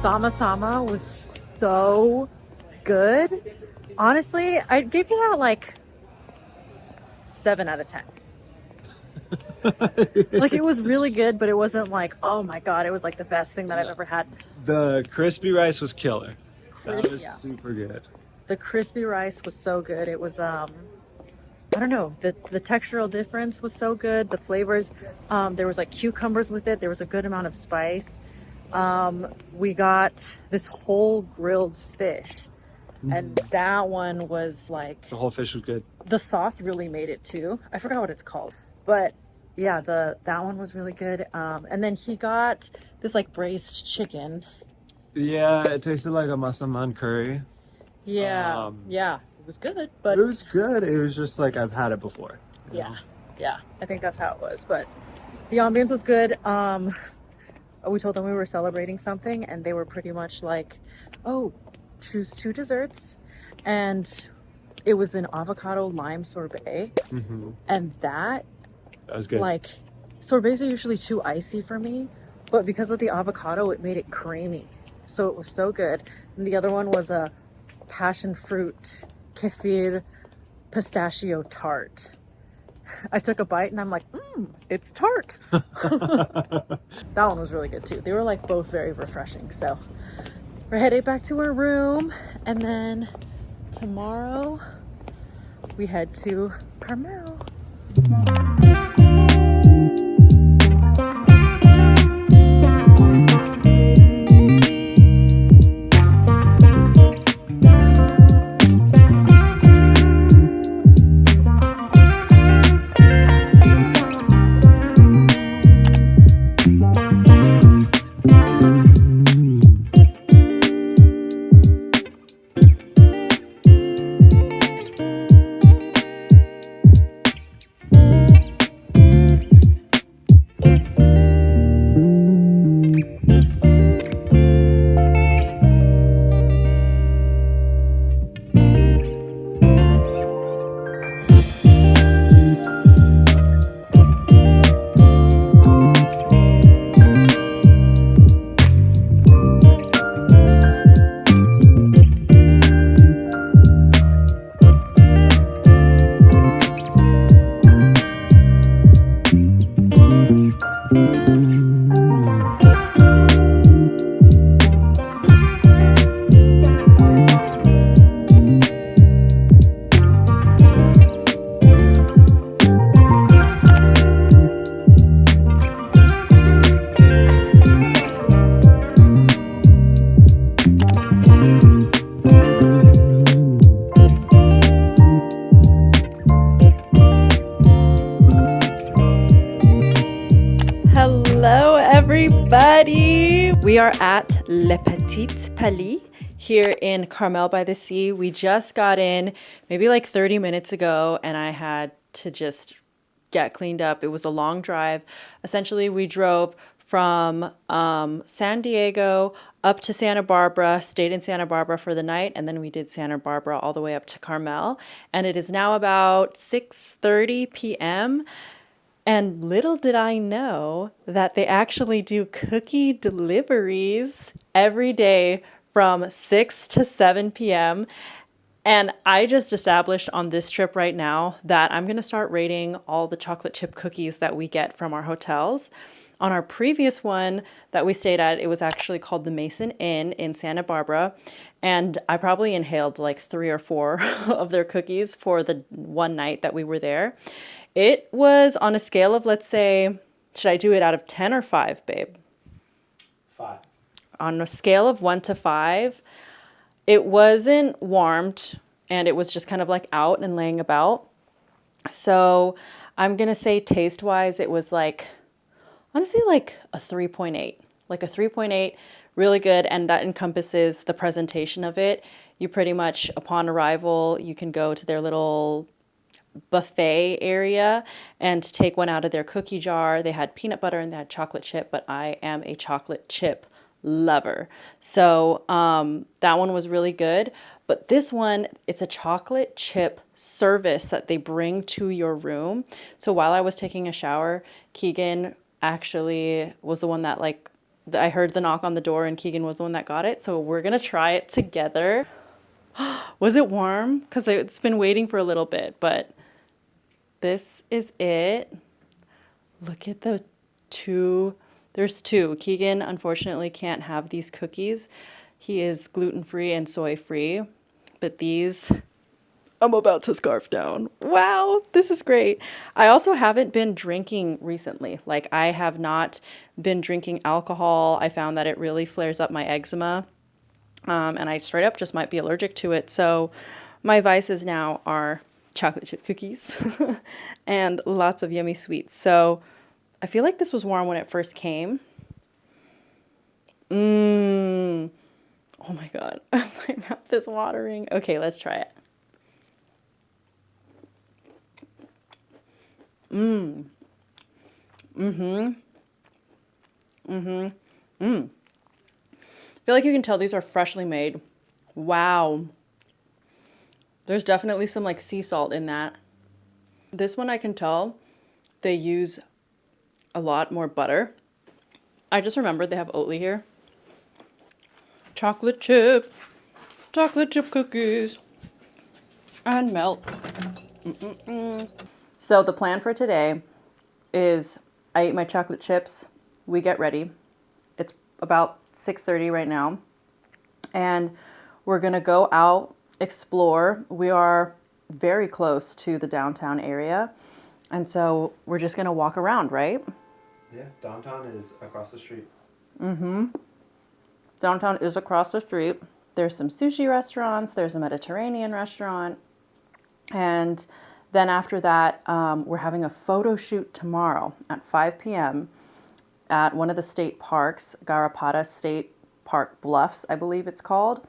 Sama Sama was so good. Honestly, I'd give you that like 7 out of 10. Like it was really good, but it wasn't like, oh my God, it was like the best thing that I've ever had. The crispy rice was killer. That was Yeah. super good. The crispy rice was so good. It was I don't know, the textural difference was so good. The flavors, there was like cucumbers with it. There was a good amount of spice. We got this whole grilled fish, and that one was like The whole fish was good. the sauce really made it too. I forgot what it's called, but yeah, that one was really good. And then he got this like braised chicken. Yeah, it tasted like a masaman curry. Yeah, yeah, it was good, but It was good. It was just like I've had it before. yeah, yeah, I think that's how it was. But the ambience was good. We told them we were celebrating something, and they were pretty much like, "Oh, choose 2 desserts," and it was an avocado lime sorbet, and that was good. like sorbets are usually too icy for me, but because of the avocado, it made it creamy, so it was so good. And the other one was a passion fruit kefir pistachio tart. I took a bite and I'm like, it's tart. That one was really good too. They were like both very refreshing. So we're headed back to our room, and then tomorrow we head to Carmel. Hello, everybody. We are at Le Petit Palais here in Carmel-by-the-Sea. We just got in maybe like 30 minutes ago, and I had to just get cleaned up. It was a long drive. Essentially, we drove from San Diego up to Santa Barbara, stayed in Santa Barbara for the night, and then we did Santa Barbara all the way up to Carmel. And it is now about 6:30 p.m. And little did I know that they actually do cookie deliveries every day from 6 to 7 p.m. And I just established on this trip right now that I'm going to start rating all the chocolate chip cookies that we get from our hotels. On our previous one that we stayed at, it was actually called the Mason Inn in Santa Barbara. And I probably inhaled like 3 or 4 of their cookies for the one night that we were there. It was on a scale of, let's say, should I do it out of 10 or 5, babe? 5. On a scale of 1 to 5, it wasn't warmed, and it was just kind of like out and laying about. So I'm going to say taste-wise, it was like, honestly, like a 3.8. Like a 3.8, really good, and that encompasses the presentation of it. You pretty much, upon arrival, you can go to their little buffet area and take one out of their cookie jar. They had peanut butter and they had chocolate chip, but I am a chocolate chip lover. So that one was really good. But this one, it's a chocolate chip service that they bring to your room. So while I was taking a shower, Keegan actually was the one that like I heard the knock on the door and Keegan was the one that got it. So we're going to try it together. Was it warm? Because it's been waiting for a little bit, but this is it. Look at the two. There's two. Keegan, unfortunately, can't have these cookies. He is gluten-free and soy-free. But these, I'm about to scarf down. Wow, this is great. I also haven't been drinking recently. Like, I have not been drinking alcohol. I found that it really flares up my eczema. And I straight up just might be allergic to it. So my vices now are chocolate chip cookies and lots of yummy sweets. So I feel like this was warm when it first came. Oh my God, my mouth is watering. Okay, let's try it. I feel like you can tell these are freshly made. Wow. There's definitely some like sea salt in that. This one I can tell they use a lot more butter. I just remembered they have Oatly here. Chocolate chip cookies, and milk. So the plan for today is I eat my chocolate chips, we get ready. It's about 6:30 right now, and we're gonna go out, explore. We are very close to the downtown area, and so we're just gonna walk around, right? Yeah, downtown is across the street. Downtown is across the street. There's some sushi restaurants, there's a Mediterranean restaurant, and then after that, we're having a photo shoot tomorrow at 5 p.m. at one of the state parks, Garapata State Park Bluffs, I believe it's called.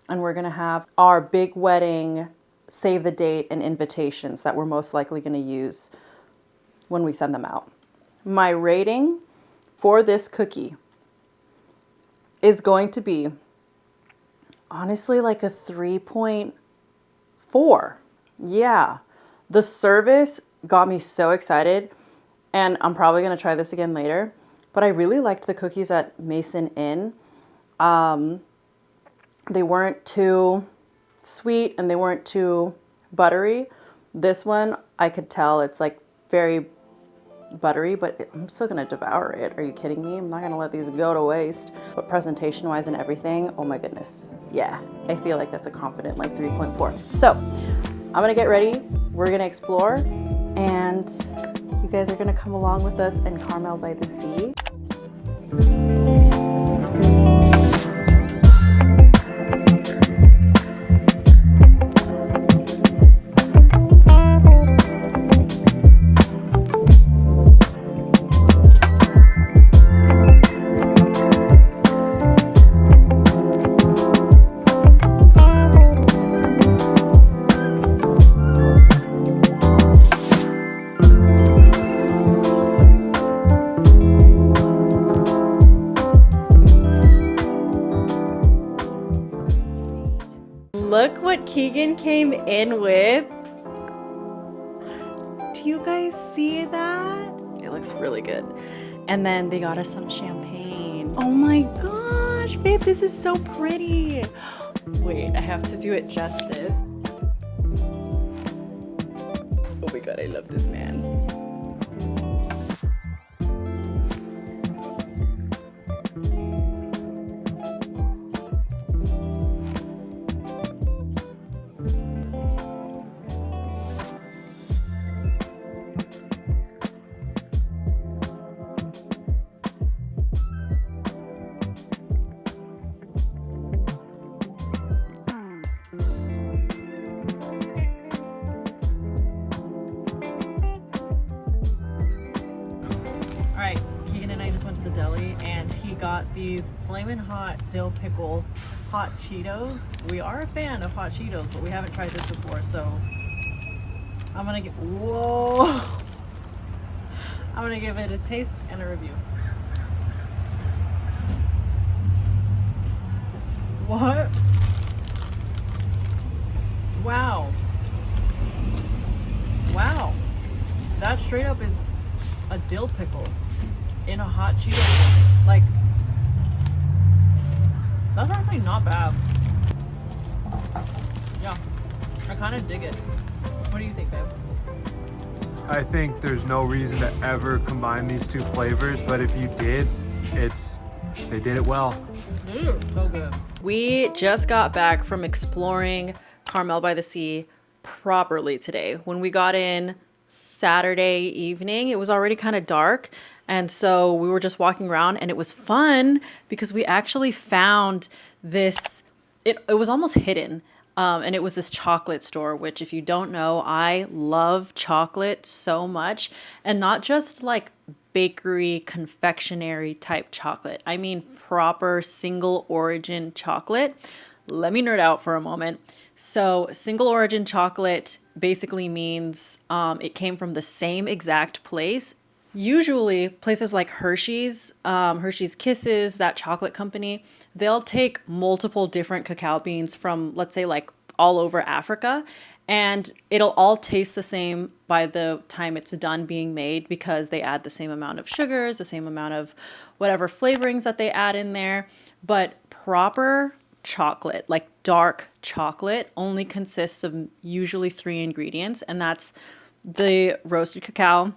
And we're going to have our big wedding save the date and invitations that we're most likely going to use when we send them out. My rating for this cookie is going to be honestly like a 3.4. Yeah. The service got me so excited, and I'm probably going to try this again later, but I really liked the cookies at Mason Inn. They weren't too sweet and they weren't too buttery. This one, I could tell it's like very buttery, but I'm still gonna devour it. Are you kidding me? I'm not gonna let these go to waste. But presentation wise and everything, oh my goodness. Yeah, I feel like that's a confident like 3.4. So I'm gonna get ready. We're gonna explore, and you guys are gonna come along with us in Carmel-by-the-Sea. Look what Keegan came in with. Do you guys see that? It looks really good. And then they got us some champagne. Oh my gosh, babe, this is so pretty. Wait, I have to do it justice. Oh my God, I love this man. Alright, Keegan and I just went to the deli and he got these flamin' hot dill pickle hot Cheetos. We are a fan of hot Cheetos, but we haven't tried this before, so I'm gonna give, whoa! I'm gonna give it a taste and a review. What? Wow. Wow. That straight up is a dill pickle in a hot Cheeto. Like, That's actually not bad. Yeah, I kind of dig it. What do you think, babe? I think there's no reason to ever combine these two flavors, but if you did, they did it well. These are so good. We just got back from exploring Carmel-by-the-Sea properly today. When we got in Saturday evening, it was already kind of dark. And so we were just walking around, and it was fun because we actually found this, it was almost hidden. And it was this chocolate store, which, if you don't know, I love chocolate so much. And not just like bakery, confectionery type chocolate. I mean proper single origin chocolate. Let me nerd out for a moment. So single origin chocolate basically means it came from the same exact place. Usually places like Hershey's, Hershey's Kisses, that chocolate company, they'll take multiple different cacao beans from, let's say, like all over Africa, and it'll all taste the same by the time it's done being made because they add the same amount of sugars, the same amount of whatever flavorings that they add in there. But proper chocolate, like dark chocolate, only consists of usually 3 ingredients, and that's the roasted cacao,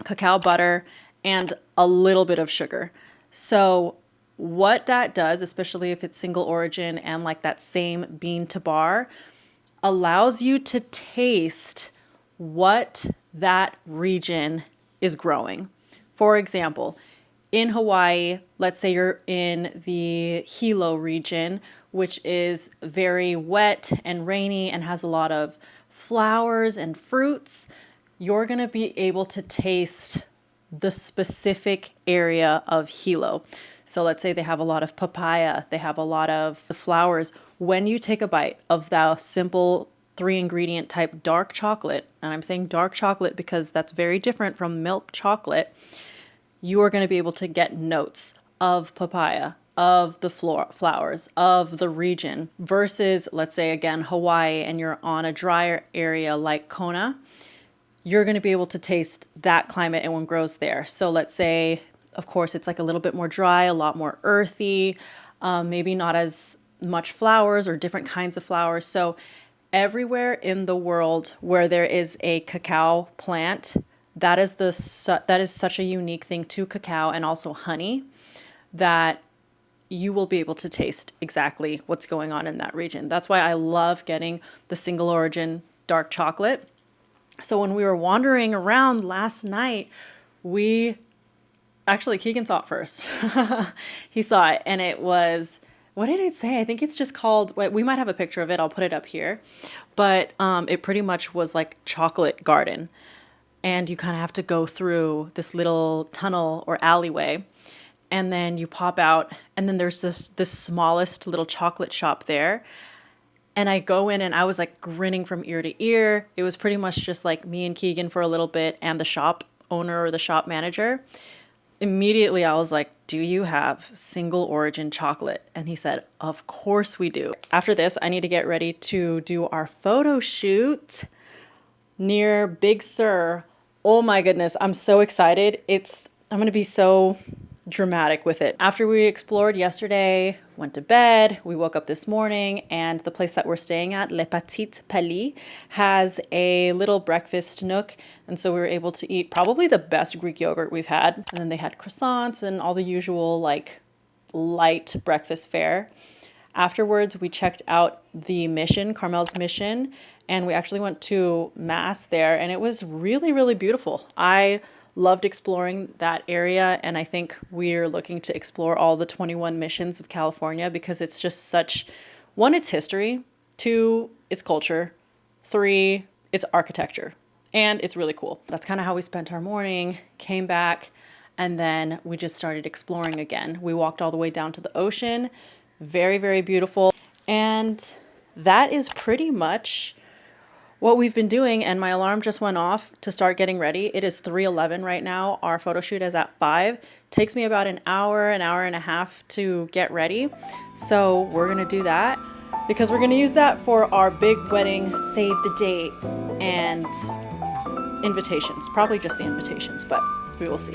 cacao butter, and a little bit of sugar. So what that does, especially if it's single origin and like that same bean to bar, allows you to taste what that region is growing. For example, in Hawaii, let's say you're in the Hilo region, which is very wet and rainy and has a lot of flowers and fruits, you're going to be able to taste the specific area of Hilo. So let's say they have a lot of papaya, they have a lot of the flowers. When you take a bite of that simple 3 ingredient type dark chocolate, and I'm saying dark chocolate because that's very different from milk chocolate, you are going to be able to get notes of papaya, of the flowers, of the region, versus, let's say again, Hawaii, and you're on a drier area like Kona. You're going to be able to taste that climate and what grows there. So let's say, of course, it's like a little bit more dry, a lot more earthy, maybe not as much flowers or different kinds of flowers. So everywhere in the world where there is a cacao plant, that is such a unique thing to cacao and also honey, that you will be able to taste exactly what's going on in that region. That's why I love getting the single origin dark chocolate. So when we were wandering around last night, Keegan saw it first. He saw it, and it was, what did it say? I think it's just called, we might have a picture of it. I'll put it up here. But it pretty much was like chocolate garden. And you kind of have to go through this little tunnel or alleyway. And then you pop out, and then there's this smallest little chocolate shop there. And I go in, and I was like grinning from ear to ear. It was pretty much just like me and Keegan for a little bit and the shop owner or the shop manager. Immediately I was like, do you have single origin chocolate? And he said, of course we do. After this, I need to get ready to do our photo shoot near Big Sur. Oh my goodness, I'm so excited. I'm going to be so dramatic with it. After we explored yesterday, went to bed, we woke up this morning, and the place that we're staying at, Le Petit Palais, has a little breakfast nook. And so we were able to eat probably the best Greek yogurt we've had. And then they had croissants and all the usual like light breakfast fare. Afterwards, we checked out the mission, Carmel's mission, and we actually went to mass there, and it was really, really beautiful. I loved exploring that area, and I think we're looking to explore all the 21 missions of California because it's just such, 1, it's history, 2, it's culture, 3, it's architecture, and it's really cool. That's kind of how we spent our morning, came back, and then we just started exploring again. We walked all the way down to the ocean, very, very beautiful, and that is pretty much what we've been doing. And my alarm just went off to start getting ready. It is 3:11 right now. Our photo shoot is at 5. Takes me about an hour and a half to get ready. So we're gonna do that because we're gonna use that for our big wedding save the date and invitations. Probably just the invitations, but we will see.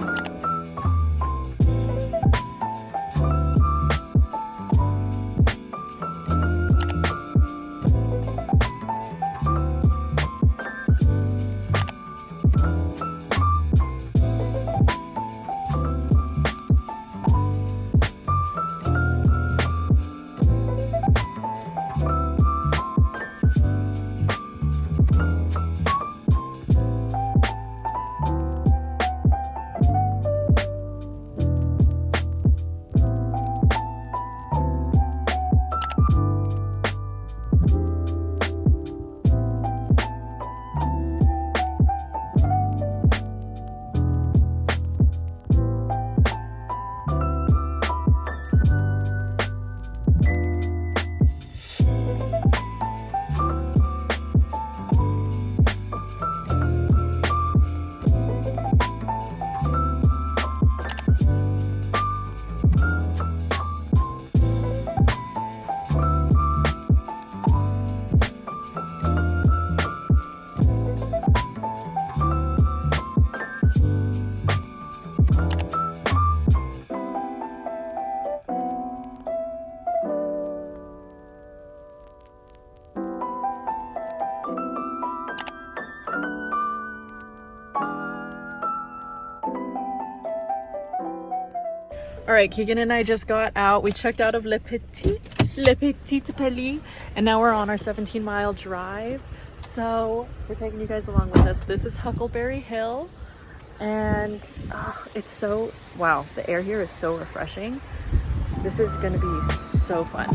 All right, Keegan and I just got out. We checked out of Le Petit Palais, and now we're on our 17-mile drive. So we're taking you guys along with us. This is Huckleberry Hill, and it's so, wow, the air here is so refreshing. This is gonna be so fun.